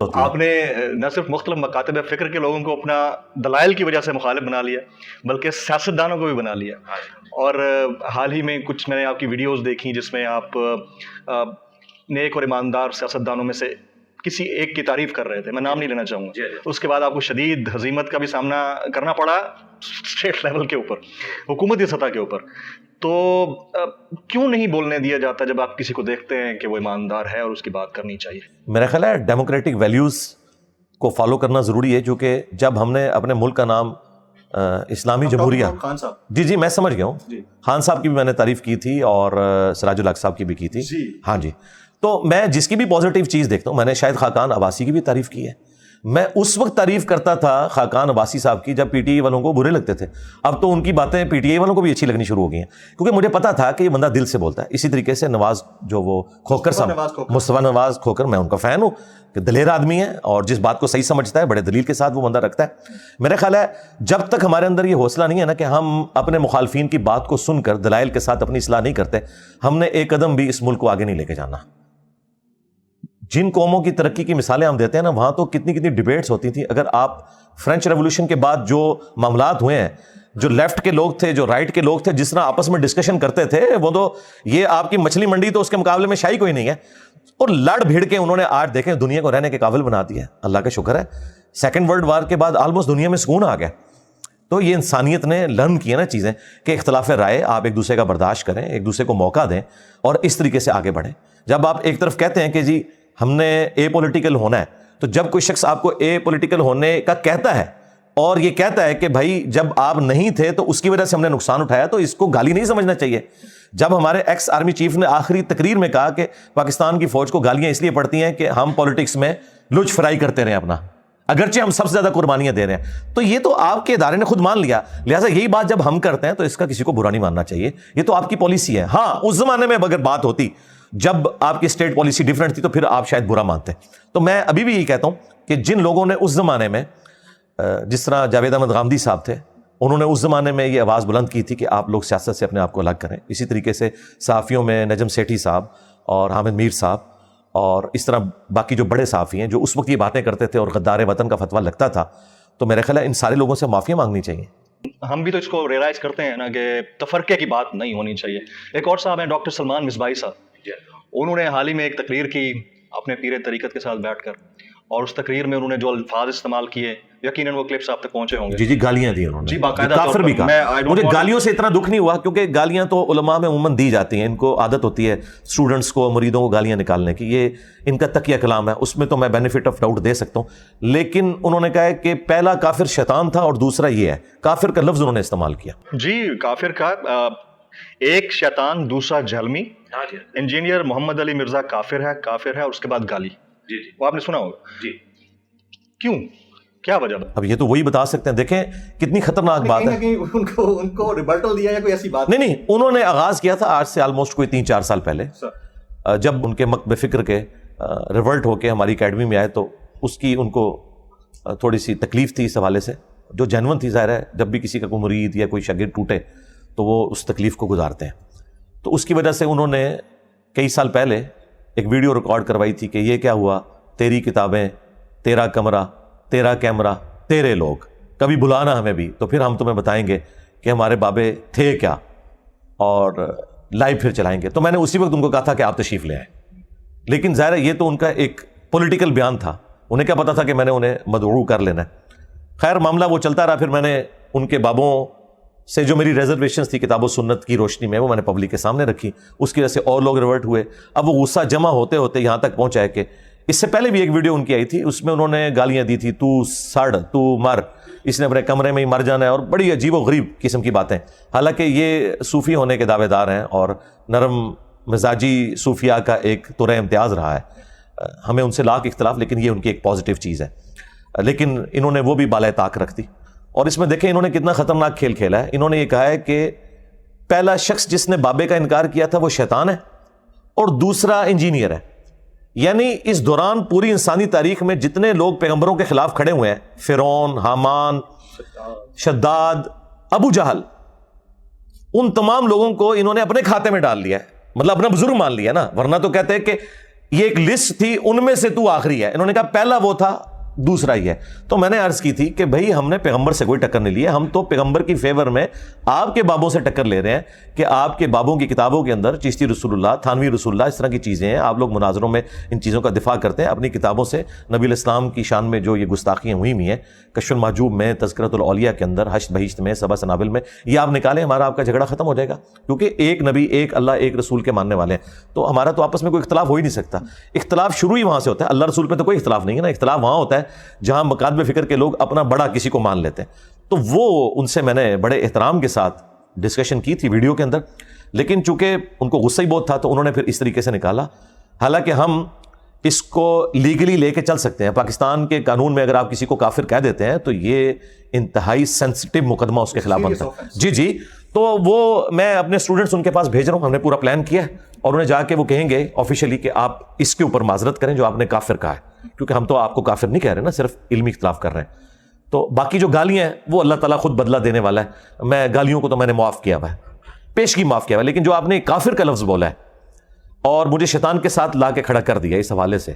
آپ نے نہ صرف مختلف مکاتب فکر کے لوگوں کو اپنا دلائل کی وجہ سے مخالف بنا لیا بلکہ سیاستدانوں کو بھی بنا لیا. اور حال ہی میں کچھ میں نے آپ کی ویڈیوز دیکھی جس میں آپ نیک اور ایماندار سیاستدانوں میں سے کسی ایک کی تعریف کر رہے تھے, میں نام نہیں لینا چاہوں گا. اس کے بعد آپ کو شدید ہزیمت کا بھی سامنا کرنا پڑا اسٹیٹ لیول کے اوپر, حکومتی سطح کے اوپر. تو کیوں نہیں بولنے دیا جاتا جب آپ کسی کو دیکھتے ہیں کہ وہ ایماندار ہے اور اس کی بات کرنی چاہیے؟ میرا خیال ہے ڈیموکریٹک ویلیوز کو فالو کرنا ضروری ہے, کیونکہ جب ہم نے اپنے ملک کا نام اسلامی جمہوریہ, خان صاحب جی میں سمجھ گیا ہوں, خان صاحب کی بھی میں نے تعریف کی تھی اور سراج الحق صاحب کی بھی کی تھی. ہاں جی, تو میں جس کی بھی پازیٹیو چیز دیکھتا ہوں, میں نے شاید خاقان عباسی کی بھی تعریف کی ہے. میں اس وقت تعریف کرتا تھا خاقان عباسی صاحب کی جب پی ٹی آئی والوں کو برے لگتے تھے. اب تو ان کی باتیں پی ٹی آئی والوں کو بھی اچھی لگنی شروع ہو گئی ہیں, کیونکہ مجھے پتا تھا کہ یہ بندہ دل سے بولتا ہے. اسی طریقے سے نواز جو وہ کھوکر صاحب, مصطفیٰ نواز کھوکر, میں ان کا فین ہوں کہ دلیر آدمی ہے اور جس بات کو صحیح سمجھتا ہے بڑے دلیل کے ساتھ وہ بندہ رکھتا ہے. میرا خیال ہے جب تک ہمارے اندر یہ حوصلہ نہیں ہے نا کہ ہم اپنے مخالفین کی بات کو سن کر دلائل کے ساتھ اپنی اصلاح نہیں کرتے, ہم نے ایک قدم بھی اس ملک کو آگے نہیں لے کے جانا. جن قوموں کی ترقی کی مثالیں ہم دیتے ہیں نا, وہاں تو کتنی ڈیبیٹس ہوتی تھیں. اگر آپ فرینچ ریولوشن کے بعد جو معاملات ہوئے ہیں, جو لیفٹ کے لوگ تھے, جو رائٹ کے لوگ تھے, جس طرح آپس میں ڈسکشن کرتے تھے, وہ تو یہ آپ کی مچھلی منڈی تو اس کے مقابلے میں شاہی کوئی نہیں ہے. اور لڑ بھیڑ کے انہوں نے آج دیکھیں دنیا کو رہنے کے قابل بنا دیا ہے. اللہ کا شکر ہے, سیکنڈ ورلڈ وار کے بعد آلموسٹ دنیا میں سکون آ گیا. تو یہ انسانیت نے لرن کی نا چیزیں کہ اختلاف رائے آپ ایک دوسرے کا برداشت کریں, ایک دوسرے کو موقع دیں اور اس طریقے سے آگے بڑھیں. جب آپ ایک طرف کہتے ہیں کہ جی ہم نے اے پولیٹیکل ہونا ہے, تو جب کوئی شخص آپ کو اے پولیٹیکل ہونے کا کہتا ہے اور یہ کہتا ہے کہ بھائی جب آپ نہیں تھے تو اس کی وجہ سے ہم نے نقصان اٹھایا, تو اس کو گالی نہیں سمجھنا چاہیے. جب ہمارے ایکس آرمی چیف نے آخری تقریر میں کہا کہ پاکستان کی فوج کو گالیاں اس لیے پڑتی ہیں کہ ہم پولیٹکس میں لچ فرائی کرتے رہے اپنا, اگرچہ ہم سب سے زیادہ قربانیاں دے رہے ہیں, تو یہ تو آپ کے ادارے نے خود مان لیا. لہٰذا یہی بات جب ہم کرتے ہیں تو اس کا کسی کو برا نہیں ماننا چاہیے, یہ تو آپ کی پالیسی ہے. ہاں اس زمانے میں اگر بات ہوتی جب آپ کی اسٹیٹ پالیسی ڈیفرنٹ تھی تو پھر آپ شاید برا مانتے. تو میں ابھی بھی یہی کہتا ہوں کہ جن لوگوں نے اس زمانے میں, جس طرح جاوید احمد غامدی صاحب تھے, انہوں نے اس زمانے میں یہ آواز بلند کی تھی کہ آپ لوگ سیاست سے اپنے آپ کو الگ کریں. اسی طریقے سے صحافیوں میں نجم سیٹھی صاحب اور حامد میر صاحب اور اس طرح باقی جو بڑے صحافی ہیں جو اس وقت یہ باتیں کرتے تھے اور غدار وطن کا فتویٰ لگتا تھا, تو میرا خیال ہے ان سارے لوگوں سے معافی مانگنی چاہیے. ہم بھی تو اس کو ریئلائز کرتے ہیں نا کہ تفرقے کی بات نہیں ہونی چاہیے. ایک اور صاحب ہیں ڈاکٹر سلمان مصباحی صاحب, انہوں نے حال ہی میں ایک تقریر کی اپنے پیر طریقت کے ساتھ بیٹھ کر, اور اس تقریر میں انہوں نے جو الفاظ استعمال کیے یقیناً وہ کلپس آپ تک پہنچے ہوں گے. جی گالیاں دی انہوں نے, جی باقاعدہ کافر بھی کہا. مجھے گالیوں سے اتنا دکھ نہیں ہوا کیونکہ گالیاں تو علماء میں عموماً دی جاتی ہیں, ان کو عادت ہوتی ہے اسٹوڈنٹس کو, مریدوں کو گالیاں نکالنے کی, یہ ان کا تقیہ کلام ہے, اس میں تو میں بینیفٹ آف ڈاؤٹ دے سکتا ہوں. لیکن انہوں نے کہا ہے کہ پہلا کافر شیطان تھا اور دوسرا یہ ہے, کافر کا لفظ انہوں نے استعمال کیا. جی کافر کا ایک شیطان دوسرا جہلمی, انجینئر محمد علی مرزا کافر ہے اور اس کے بعد گالی. جی وہ آپ نے سنا ہوگا. جی کیوں, کیا وجہ؟ اب یہ تو وہی بتا سکتے ہیں. دیکھیں کتنی خطرناک بات ہے. ان کو ریبلٹل دیا یا کوئی ایسی بات نہیں, انہوں نے آغاز کیا تھا آج سے آلموسٹ کوئی 3-4 سال پہلے, جب ان کے مکتب فکر کے ریولٹ ہو کے ہماری اکیڈمی میں آئے, تو اس کی ان کو تھوڑی سی تکلیف تھی اس حوالے سے, جو جینون تھی. ظاہر ہے جب بھی کسی کا کوئی مرید یا کوئی شاگرد ٹوٹے تو وہ اس تکلیف کو گزارتے ہیں. تو اس کی وجہ سے انہوں نے کئی سال پہلے ایک ویڈیو ریکارڈ کروائی تھی کہ یہ کیا ہوا, تیری کتابیں, تیرا کمرہ, تیرا کیمرہ, تیرے لوگ, کبھی بلانا ہمیں بھی تو پھر ہم تمہیں بتائیں گے کہ ہمارے بابے تھے کیا اور لائیو پھر چلائیں گے. تو میں نے اسی وقت ان کو کہا تھا کہ آپ تشریف لے آئیں. لیکن ظاہر ہے یہ تو ان کا ایک پولیٹیکل بیان تھا, انہیں کیا پتا تھا کہ میں نے انہیں مدعو کر لینا ہے. خیر معاملہ وہ چلتا رہا. پھر میں نے ان کے بابوں سے جو میری ریزرویشنز تھی کتاب و سنت کی روشنی میں, وہ میں نے پبلک کے سامنے رکھی. اس کی وجہ سے اور لوگ ریورٹ ہوئے. اب وہ غصہ جمع ہوتے ہوتے یہاں تک پہنچا ہے کہ اس سے پہلے بھی ایک ویڈیو ان کی آئی تھی, اس میں انہوں نے گالیاں دی تھی, تو سڑ, تو مر, اس نے اپنے کمرے میں ہی مر جانا ہے, اور بڑی عجیب و غریب قسم کی باتیں. حالانکہ یہ صوفی ہونے کے دعوے دار ہیں اور نرم مزاجی صوفیاء کا ایک طرح امتیاز رہا ہے. ہمیں ان سے لاکھ اختلاف, لیکن یہ ان کی ایک پازیٹیو چیز ہے. لیکن انہوں نے وہ بھی بالائے طاق رکھ دی. اور اس میں دیکھیں انہوں نے کتنا خطرناک کھیل کھیلا ہے. انہوں نے یہ کہا ہے کہ پہلا شخص جس نے بابے کا انکار کیا تھا وہ شیطان ہے اور دوسرا انجینئر ہے. یعنی اس دوران پوری انسانی تاریخ میں جتنے لوگ پیغمبروں کے خلاف کھڑے ہوئے ہیں, فرعون, حامان, شداد, ابو جہل, ان تمام لوگوں کو انہوں نے اپنے کھاتے میں ڈال لیا ہے. مطلب اپنا بزرگ مان لیا نا, ورنہ تو کہتے ہیں کہ یہ ایک لسٹ تھی، ان میں سے تو آخری ہے. انہوں نے کہا پہلا وہ تھا، دوسرا ہی ہے. تو میں نے عرض کی تھی کہ بھائی ہم نے پیغمبر سے کوئی ٹکر نہیں لی ہے، ہم تو پیغمبر کی فیور میں آپ کے بابوں سے ٹکر لے رہے ہیں کہ آپ کے بابوں کی کتابوں کے اندر چشتی رسول اللہ، تھانوی رسول اللہ، اس طرح کی چیزیں ہیں. آپ لوگ مناظروں میں ان چیزوں کا دفاع کرتے ہیں. اپنی کتابوں سے نبی الاسلام کی شان میں جو یہ گستاخیاں ہوئی ہیں، کشف المحجوب میں، تذکرۃ الاولیاء کے اندر، حشد بہشت میں، سبع سنابل میں، یہ آپ نکالیں، ہمارا آپ کا جھگڑا ختم ہو جائے گا. کیونکہ ایک نبی، ایک اللہ، ایک رسول کے ماننے والے ہیں. تو ہمارا تو آپس میں کوئی اختلاف ہو ہی نہیں سکتا. اختلاف شروع ہی وہاں سے ہوتا ہے. اللہ رسول پہ تو کوئی اختلاف نہیں ہے نا. اختلاف وہاں ہوتا ہے جہاں مکاتب فکر کے لوگ اپنا بڑا کسی کو مان لیتے ہیں. تو وہ ان سے میں نے بڑے احترام کے ساتھ ڈسکشن کی تھی ویڈیو کے اندر، لیکن چونکہ ان کو غصہ ہی بہت تھا تو انہوں نے پھر اس طریقے سے نکالا. حالانکہ ہم اس کو لیگلی لے کے چل سکتے ہیں. پاکستان کے قانون میں اگر آپ کسی کو کافر کہہ دیتے ہیں تو یہ انتہائی سینسٹیو مقدمہ اس کے خلاف بنتا ہے. جی. تو وہ میں اپنے اسٹوڈنٹس ان کے پاس بھیج رہا ہوں. ہم نے پورا پلان کیا ہے اور انہیں جا کے وہ کہیں گے آفیشیلی کہ آپ اس کے اوپر معذرت کریں جو آپ نے کافر کہا ہے. کیونکہ ہم تو آپ کو کافر نہیں کہہ رہے نا، صرف علمی اختلاف کر رہے ہیں. تو باقی جو گالیاں ہیں وہ اللہ تعالیٰ خود بدلہ دینے والا ہے. میں گالیوں کو تو میں نے معاف کیا ہوا ہے، پیشگی معاف کیا ہوا ہے. لیکن جو آپ نے کافر کا لفظ بولا ہے اور مجھے شیطان کے ساتھ لا کے کھڑا کر دیا اس حوالے سے،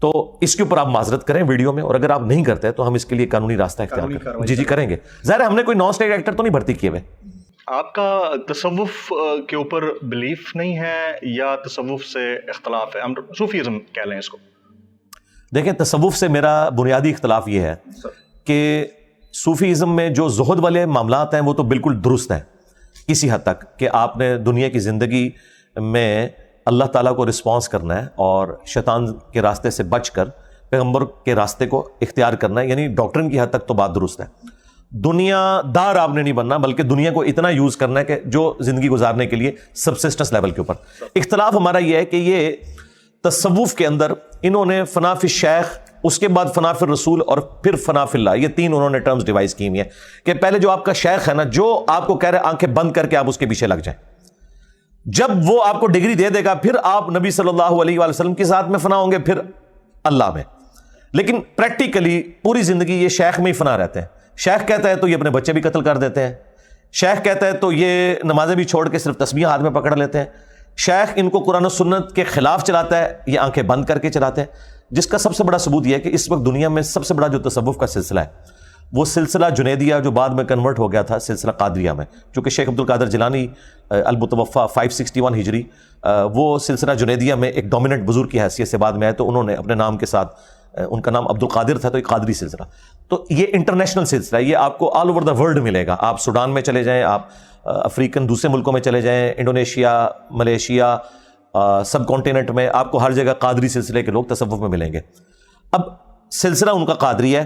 تو اس کے اوپر آپ معذرت کریں ویڈیو میں. اور اگر آپ نہیں کرتے تو ہم اس کے لیے قانونی راستہ اختیار کریں. جی کریں گے. ظاہر ہے ہم نے کوئی نان اسٹیٹ ایکٹر تو نہیں بھرتی کیے ہوئے. آپ کا تصوف کے اوپر بلیف نہیں ہے یا تصوف سے اختلاف ہے؟ ہم صوفیزم کہہ لیں اس کو. دیکھیں، تصوف سے میرا بنیادی اختلاف یہ ہے کہ صوفیزم میں جو زہد والے معاملات ہیں وہ تو بالکل درست ہیں کسی حد تک، کہ آپ نے دنیا کی زندگی میں اللہ تعالیٰ کو رسپانس کرنا ہے اور شیطان کے راستے سے بچ کر پیغمبر کے راستے کو اختیار کرنا ہے. یعنی ڈاکٹرن کی حد تک تو بات درست ہے. دنیا دار آپ نے نہیں بننا، بلکہ دنیا کو اتنا یوز کرنا ہے کہ جو زندگی گزارنے کے لیے سبسسٹنس لیول کے اوپر. اختلاف ہمارا یہ ہے کہ یہ تصوف کے اندر انہوں نے فنا فی الشیخ، اس کے بعد فنا فی الرسول اور پھر فنا فی اللہ، یہ تین انہوں نے ٹرمز ڈیوائز کی ہوئی ہیں کہ پہلے جو آپ کا شیخ ہے نا، جو آپ کو کہہ رہے آنکھیں بند کر کے آپ اس کے پیچھے لگ جائیں، جب وہ آپ کو ڈگری دے دے گا پھر آپ نبی صلی اللہ علیہ وآلہ وسلم کی ذات میں فنا ہوں گے، پھر اللہ میں. لیکن پریکٹیکلی پوری زندگی یہ شیخ میں ہی فنا رہتے ہیں. شیخ کہتا ہے تو یہ اپنے بچے بھی قتل کر دیتے ہیں. شیخ کہتا ہے تو یہ نمازیں بھی چھوڑ کے صرف تسبیح ہاتھ میں پکڑ لیتے ہیں. شیخ ان کو قرآن و سنت کے خلاف چلاتا ہے، یہ آنکھیں بند کر کے چلاتے ہیں. جس کا سب سے بڑا ثبوت یہ ہے کہ اس وقت دنیا میں سب سے بڑا جو تصوف کا سلسلہ ہے وہ سلسلہ جنیدیہ، جو بعد میں کنورٹ ہو گیا تھا سلسلہ قادریہ میں، چونکہ شیخ عبد القادر جیلانی المتوفی 561 ہجری، وہ سلسلہ جنیدیہ میں ایک ڈومیننٹ بزرگ کی حیثیت سے بعد میں آئے، تو انہوں نے اپنے نام کے ساتھ، ان کا نام عبد القادر تھا، تو ایک قادری سلسلہ. تو یہ انٹرنیشنل سلسلہ ہے، یہ آپ کو آل اوور دا ورلڈ ملے گا. آپ سوڈان میں چلے جائیں، آپ افریقن دوسرے ملکوں میں چلے جائیں، انڈونیشیا، ملیشیا، سب کانٹیننٹ میں آپ کو ہر جگہ قادری سلسلے کے لوگ تصوف میں ملیں گے. اب سلسلہ ان کا قادری ہے.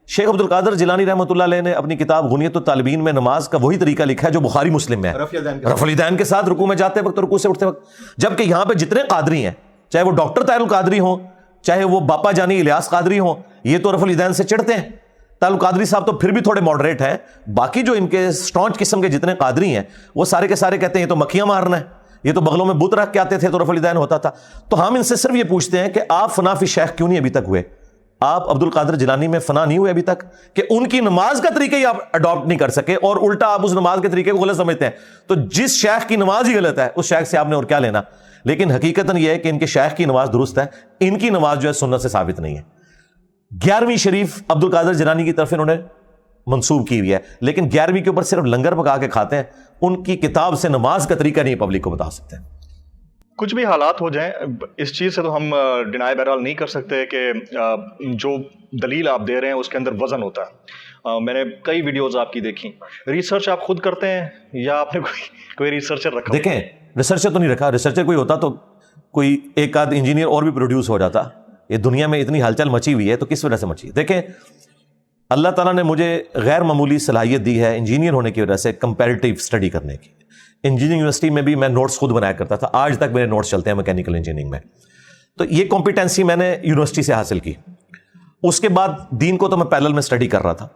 شیخ عبد القادر جیلانی رحمۃ اللہ علیہ نے اپنی کتاب غنیت الطالبین میں نماز کا وہی طریقہ لکھا ہے جو بخاری مسلم میں ہے، رفع الیدین کے ساتھ رکوع میں جاتے وقت، رکوع سے اٹھتے وقت. جبکہ یہاں پہ جتنے قادری ہیں، چاہے وہ ڈاکٹر طاہر القادری ہوں، چاہے وہ باپا جانی الیاس قادری ہوں، یہ تو رفع الیدین سے چڑھتے ہیں. طاہر القادری صاحب تو پھر بھی تھوڑے ماڈریٹ ہیں. باقی جو ان کے سٹانچ قسم کے جتنے قادری ہیں وہ سارے کے سارے کہتے ہیں یہ تو مکھیاں مارنا ہے، یہ تو بغلوں میں بت رکھ کے آتے تھے تو رفع الیدین ہوتا تھا. تو ہم ان سے صرف یہ پوچھتے ہیں کہ آپ فنا فی شیخ کیوں نہیں ابھی تک ہوئے؟ آپ عبد القادر جیلانی میں فنا نہیں ہوئے ابھی تک کہ ان کی نماز کا طریقہ ہی آپ اڈاپٹ نہیں کر سکے، اور الٹا آپ اس نماز کے طریقے کو غلط سمجھتے ہیں. تو جس شیخ کی نماز ہی غلط ہے اس شیخ سے آپ نے اور کیا لینا. لیکن حقیقتاً یہ ہے کہ ان کے شیخ کی نماز درست ہے، ان کی نماز جو ہے سنت سے ثابت نہیں ہے. 11ویں شریف عبد القادر جیلانی کی طرف انہوں نے منسوب کی ہوئی ہے، لیکن 11ویں کے اوپر صرف لنگر پکا کے کھاتے ہیں. ان کی کتاب سے نماز کا طریقہ نہیں پبلک کو بتا سکتے. کچھ بھی حالات ہو جائیں، اس چیز سے تو ہم ڈینائی بہرحال نہیں کر سکتے کہ جو دلیل آپ دے رہے ہیں اس کے اندر وزن ہوتا ہے. میں نے کئی ویڈیوز آپ کی دیکھی. ریسرچ آپ خود کرتے ہیں یا آپ نے کوئی ریسرچر رکھا؟ دیکھیں، ریسرچر تو نہیں رکھا. ریسرچر کوئی ہوتا تو کوئی ایک آدھ انجینئر اور بھی پروڈیوس ہو جاتا. یہ دنیا میں اتنی ہلچل مچی ہوئی ہے تو کس وجہ سے مچی؟ دیکھیں، اللہ تعالیٰ نے مجھے غیر معمولی صلاحیت دی ہے انجینئر ہونے کی وجہ سے کمپیریٹیو اسٹڈی کرنے کی. انجینئرنگ یونیورسٹی میں بھی میں نوٹس خود بنایا کرتا تھا، آج تک میرے نوٹس چلتے ہیں میکینیکل انجینئرنگ میں. تو یہ کمپیٹنسی میں نے یونیورسٹی سے حاصل کی. اس کے بعد دین کو تو میں پیرلل میں اسٹڈی کر رہا تھا.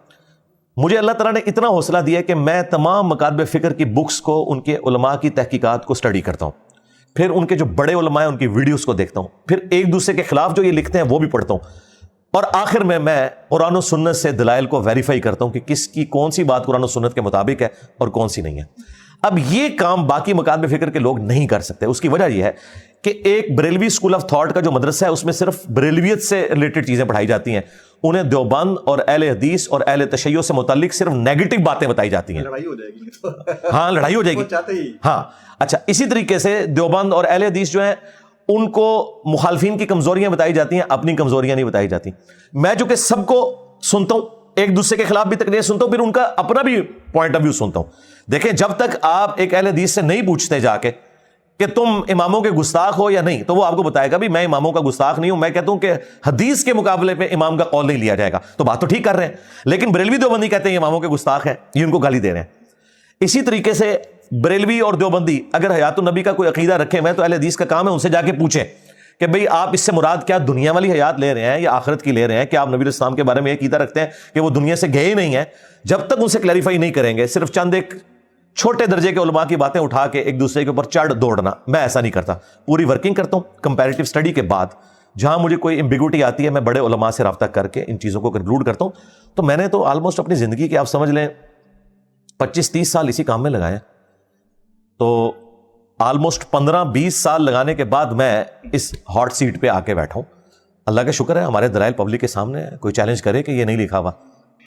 مجھے اللہ تعالیٰ نے اتنا حوصلہ دیا کہ میں تمام مکاتب فکر کی بکس کو، ان کے علماء کی تحقیقات کو اسٹڈی کرتا ہوں، پھر ان کے جو بڑے علماء ہیں ان کی ویڈیوز کو دیکھتا ہوں، پھر ایک دوسرے کے خلاف جو یہ لکھتے ہیں وہ بھی پڑھتا ہوں، اور آخر میں قرآن و سنت سے دلائل کو ویریفائی کرتا ہوں کہ کس کی کون سی بات قرآن و سنت کے مطابق ہے اور کون سی نہیں ہے. اب یہ کام باقی مکاتب فکر کے لوگ نہیں کر سکتے. اس کی وجہ یہ ہے کہ ایک بریلوی اسکول آف تھاٹ کا جو مدرسہ ہے اس میں صرف بریلویت سے ریلیٹڈ چیزیں پڑھائی جاتی ہیں. انہیں دیوبند اور اہل حدیث اور اہل تشیع سے متعلق صرف نیگیٹو باتیں بتائی جاتی ہیں. لڑائی ہو جائے گی. ہاں لڑائی ہو جائے گی. ہاں اچھا, اسی طریقے سے دیوبند اور اہل حدیث جو ہیں ان کو مخالفین کی کمزوریاں بتائی جاتی ہیں, اپنی کمزوریاں نہیں بتائی جاتی. میں جو کہ سب کو سنتا ہوں, ایک دوسرے کے خلاف بھی تقریر سنتا ہوں, پھر ان کا اپنا بھی پوائنٹ آف ویو سنتا ہوں. دیکھیں جب تک آپ ایک اہل حدیث سے نہیں پوچھتے جا کے کہ تم اماموں کے گستاخ ہو یا نہیں, تو وہ آپ کو بتائے گا بھی میں اماموں کا گستاخ نہیں ہوں. میں کہتا ہوں کہ حدیث کے مقابلے پہ امام کا قول نہیں لیا جائے گا, تو بات تو ٹھیک کر رہے ہیں. لیکن بریلوی دیوبندی کہتے ہیں اماموں کے گستاخ ہیں, یہ ان کو گالی دے رہے ہیں. اسی طریقے سے بریلوی اور دیوبندی اگر حیات النبی کا کوئی عقیدہ رکھے ہوئے تو اہل حدیث کا کام ہے ان سے جا کے پوچھیں کہ بھئی آپ اس سے مراد کیا دنیا والی حیات لے رہے ہیں یا آخرت کی لے رہے ہیں, کہ آپ نبی الاسلام کے بارے میں یہ عقیدہ رکھتے ہیں کہ وہ دنیا سے گئے ہی نہیں ہیں. جب تک ان سے کلیریفائی نہیں کریں گے, صرف چند ایک چھوٹے درجے کے علماء کی باتیں اٹھا کے ایک دوسرے کے اوپر چڑھ دوڑنا, میں ایسا نہیں کرتا. پوری ورکنگ کرتا ہوں کمپیریٹیو اسٹڈی کے بعد. جہاں مجھے کوئی ایمبیگوٹی آتی ہے میں بڑے علماء سے رابطہ کر کے ان چیزوں کو کنکلوڈ کرتا ہوں. تو میں نے تو آلموسٹ اپنی زندگی کے آپ سمجھ لیں 25-30 سال اسی کام میں لگائے. تو آلموسٹ 15-20 سال لگانے کے بعد میں اس ہاٹ سیٹ پہ آ کے بیٹھا ہوں. اللہ کا شکر ہے ہمارے دلائل پبلک کے سامنے ہے, کوئی چیلنج کرے کہ یہ نہیں لکھا ہوا